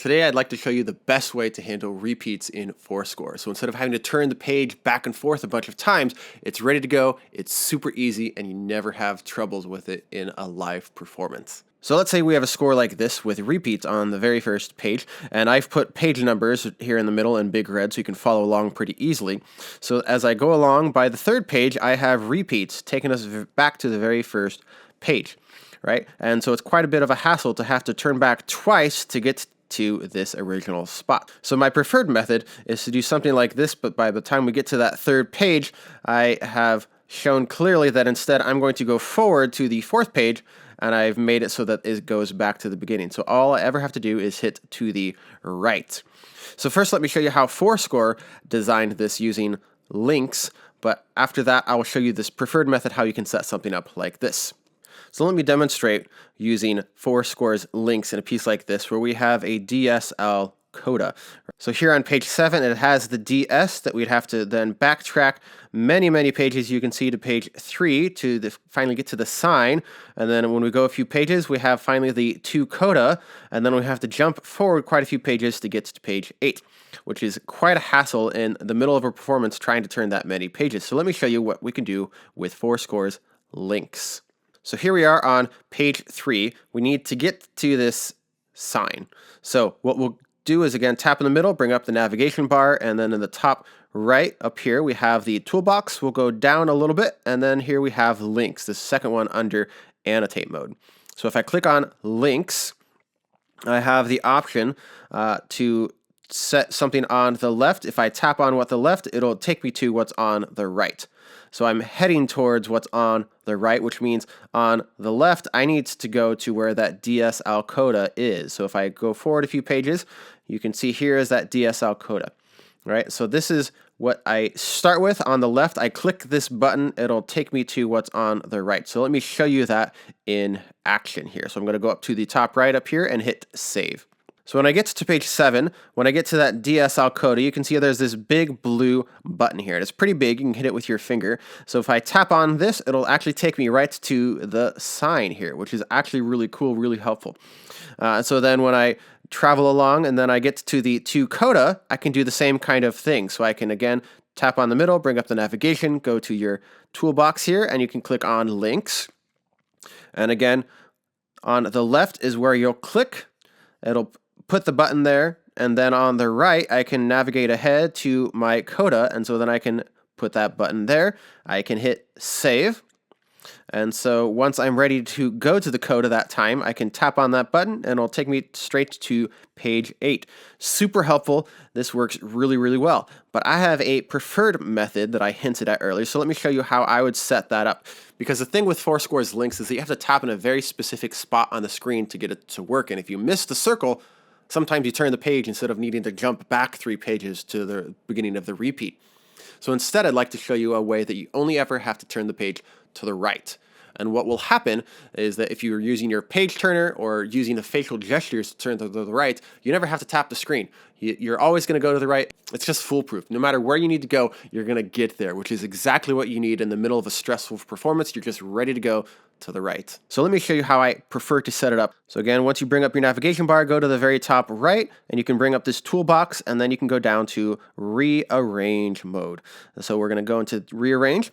Today I'd like to show you the best way to handle repeats in forScore. So instead of having to turn the page back and forth a bunch of times, it's ready to go, it's super easy, and you never have troubles with it in a live performance. So let's say we have a score like this with repeats on the very first page, and I've put page numbers here in the middle in big red so you can follow along pretty easily. So as I go along, by the third page, I have repeats taking us back to the very first page, right? And so it's quite a bit of a hassle to have to turn back twice to get to this original spot. So my preferred method is to do something like this, but by the time we get to that third page, I have shown clearly that instead I'm going to go forward to the fourth page, and I've made it so that it goes back to the beginning. So all I ever have to do is hit to the right. So first let me show you how forScore designed this using links, but after that I will show you this preferred method, how you can set something up like this. So let me demonstrate using forScore's links in a piece like this where we have a DC al Coda. So here on page 7 it has the DS that we'd have to then backtrack many pages, you can see, to page 3 to finally get to the sign, and then when we go a few pages we have finally the to coda, and then we have to jump forward quite a few pages to get to page 8, which is quite a hassle in the middle of a performance trying to turn that many pages. So let me show you what we can do with forScore's links. So here we are on page 3. We need to get to this sign. So what we'll do is, again, tap in the middle, bring up the navigation bar, and then in the top right up here we have the toolbox. We'll go down a little bit, and then here we have links, the second one under Annotate mode. So if I click on links, I have the option to set something on the left. If I tap on what's the left, it'll take me to what's on the right. So I'm heading towards what's on the right, which means on the left, I need to go to where that DC al Coda is. So if I go forward a few pages, you can see here is that DC al Coda, right? So this is what I start with. On the left, I click this button, it'll take me to what's on the right. So let me show you that in action here. So I'm going to go up to the top right up here and hit save. So when I get to page 7, when I get to that DC al Coda, you can see there's this big blue button here. It's pretty big. You can hit it with your finger. So if I tap on this, it'll actually take me right to the sign here, which is actually really cool, really helpful. So then when I travel along and then I get to the to coda, I can do the same kind of thing. So I can, again, tap on the middle, bring up the navigation, go to your toolbox here, and you can click on links. And again, on the left is where you'll click. It'll put the button there, and then on the right I can navigate ahead to my coda, and so then I can put that button there. I can hit save, and so once I'm ready to go to the coda that time, I can tap on that button and it'll take me straight to page 8. Super helpful. This works really well. But I have a preferred method that I hinted at earlier, so let me show you how I would set that up. Because the thing with forScore's links is that you have to tap in a very specific spot on the screen to get it to work, and if you miss the circle, sometimes you turn the page instead of needing to jump back 3 pages to the beginning of the repeat. So instead, I'd like to show you a way that you only ever have to turn the page to the right. And what will happen is that if you're using your page turner or using the facial gestures to turn to the right, you never have to tap the screen. You're always going to go to the right. It's just foolproof. No matter where you need to go, you're going to get there, which is exactly what you need in the middle of a stressful performance. You're just ready to go to the right. So let me show you how I prefer to set it up. So again, once you bring up your navigation bar, go to the very top right, and you can bring up this toolbox, and then you can go down to ReArrange mode. So we're going to go into ReArrange.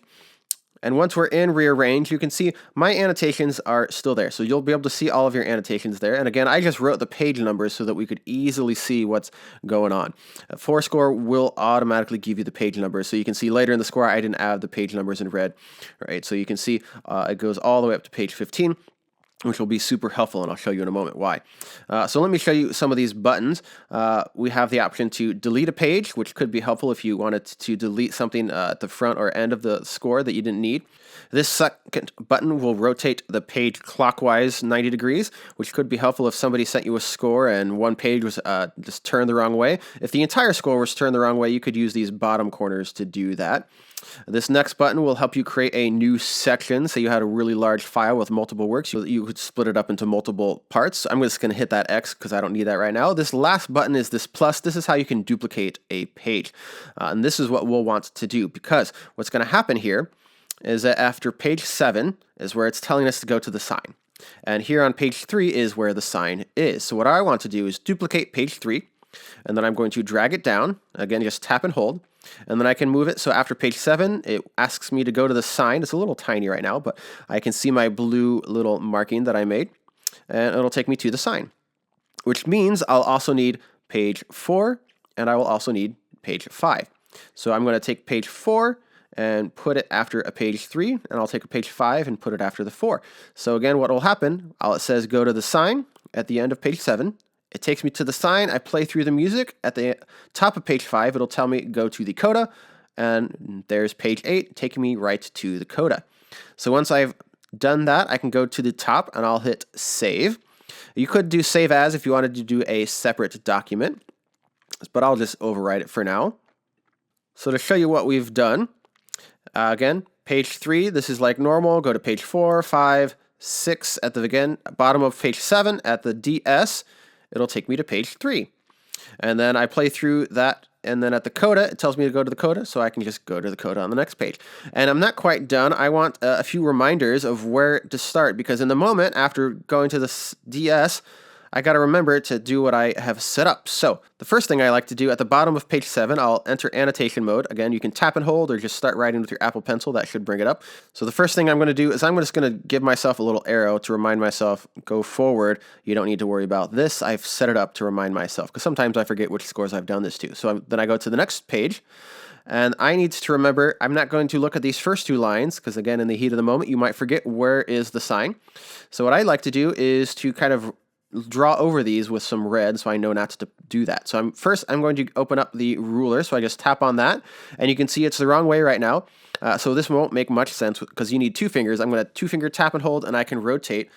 And once we're in ReArrange, you can see my annotations are still there. So you'll be able to see all of your annotations there. And again, I just wrote the page numbers so that we could easily see what's going on. forScore will automatically give you the page numbers. So you can see later in the score, I didn't add the page numbers in red. All right, so you can see it goes all the way up to page 15. Which will be super helpful, and I'll show you in a moment why. So let me show you some of these buttons. We have the option to delete a page, which could be helpful if you wanted to delete something at the front or end of the score that you didn't need. This second button will rotate the page clockwise 90 degrees, which could be helpful if somebody sent you a score and one page was just turned the wrong way. If the entire score was turned the wrong way, you could use these bottom corners to do that. This next button will help you create a new section. Say you had a really large file with multiple works, you could split it up into multiple parts. I'm just going to hit that X because I don't need that right now. This last button is this plus. This is how you can duplicate a page. And this is what we'll want to do, because what's going to happen here is that after page 7 is where it's telling us to go to the sign. And here on page 3 is where the sign is. So what I want to do is duplicate page 3, and then I'm going to drag it down. Again, just tap and hold. And then I can move it. So after page 7, it asks me to go to the sign. It's a little tiny right now, but I can see my blue little marking that I made. And it'll take me to the sign, which means I'll also need page 4, and I will also need page 5. So I'm going to take page 4 and put it after a page 3, and I'll take a page 5 and put it after the 4. So again, what will happen, it says go to the sign at the end of page 7. It takes me to the sign. I play through the music. At the top of page 5, it'll tell me go to the coda, and there's page 8 taking me right to the coda. So once I've done that, I can go to the top and I'll hit save. You could do save as if you wanted to do a separate document, but I'll just override it for now. So to show you what we've done, again, page 3, this is like normal. Go to page 4, 5, 6 at the bottom of page 7 at the DS. It'll take me to page 3. And then I play through that, and then at the coda, it tells me to go to the coda, so I can just go to the coda on the next page. And I'm not quite done. I want a few reminders of where to start, because in the moment, after going to the DS, I got to remember to do what I have set up. So the first thing I like to do at the bottom of page 7, I'll enter annotation mode. Again, you can tap and hold or just start writing with your Apple Pencil. That should bring it up. So the first thing I'm going to do is I'm just going to give myself a little arrow to remind myself, go forward. You don't need to worry about this. I've set it up to remind myself, because sometimes I forget which scores I've done this to. So then I go to the next page. And I need to remember, I'm not going to look at these first 2 lines, because again, in the heat of the moment, you might forget where is the sign. So what I like to do is to kind of draw over these with some red so I know not to do that. So I'm going to open up the ruler, so I just tap on that, and you can see it's the wrong way right now. So this won't make much sense because you need 2 fingers. I'm going to 2-finger tap and hold, and I can rotate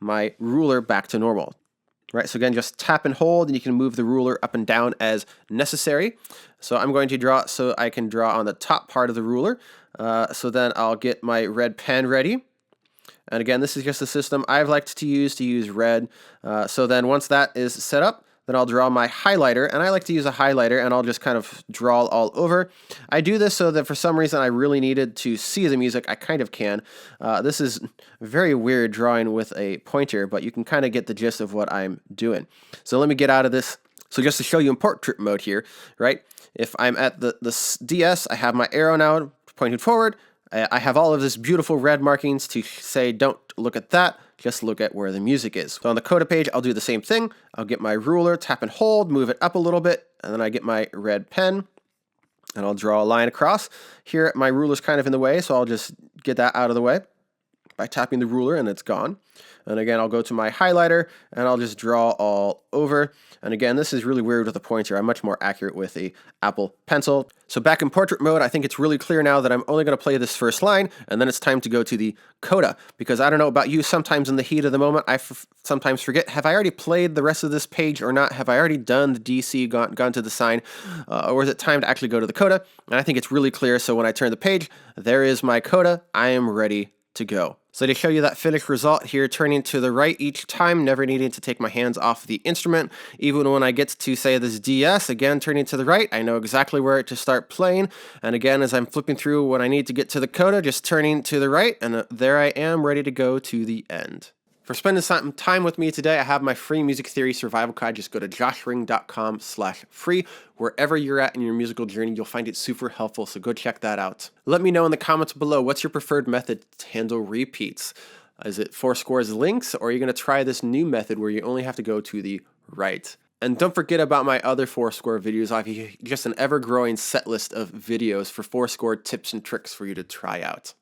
my ruler back to normal. Right, so again, just tap and hold, and you can move the ruler up and down as necessary. So I'm going to draw so I can draw on the top part of the ruler. So then I'll get my red pen ready. And again, this is just the system I've liked to use red. So then once that is set up, then I'll draw my highlighter, and I like to use a highlighter, and I'll just kind of draw all over. I do this so that for some reason I really needed to see the music. I kind of can. This is very weird drawing with a pointer, but you can kind of get the gist of what I'm doing. So let me get out of this. So just to show you in portrait mode here, right? If I'm at the DS, I have my arrow now pointed forward. I have all of this beautiful red markings to say don't look at that, just look at where the music is. So on the coda page, I'll do the same thing. I'll get my ruler, tap and hold, move it up a little bit, and then I get my red pen, and I'll draw a line across. Here, my ruler's kind of in the way, so I'll just get that out of the way by tapping the ruler, and it's gone. And again, I'll go to my highlighter, and I'll just draw all over. And again, this is really weird with a pointer. I'm much more accurate with a Apple Pencil. So back in portrait mode, I think it's really clear now that I'm only going to play this first line, and then it's time to go to the coda. Because I don't know about you, sometimes in the heat of the moment, I sometimes forget, have I already played the rest of this page or not? Have I already done the DC, gone to the sign? Or is it time to actually go to the coda? And I think it's really clear. So when I turn the page, there is my coda. I am ready to go. So to show you that finished result here, turning to the right each time, never needing to take my hands off the instrument. Even when I get to, say, this DS, again, turning to the right, I know exactly where to start playing. And again, as I'm flipping through when I need to get to the coda, just turning to the right, and there I am, ready to go to the end. For spending some time with me today, I have my free music theory survival guide. Just go to joshring.com/free. Wherever you're at in your musical journey, you'll find it super helpful, so go check that out. Let me know in the comments below, what's your preferred method to handle repeats? Is it forScore's links, or are you going to try this new method where you only have to go to the right? And don't forget about my other forScore videos. I have just an ever-growing set list of videos for forScore tips and tricks for you to try out.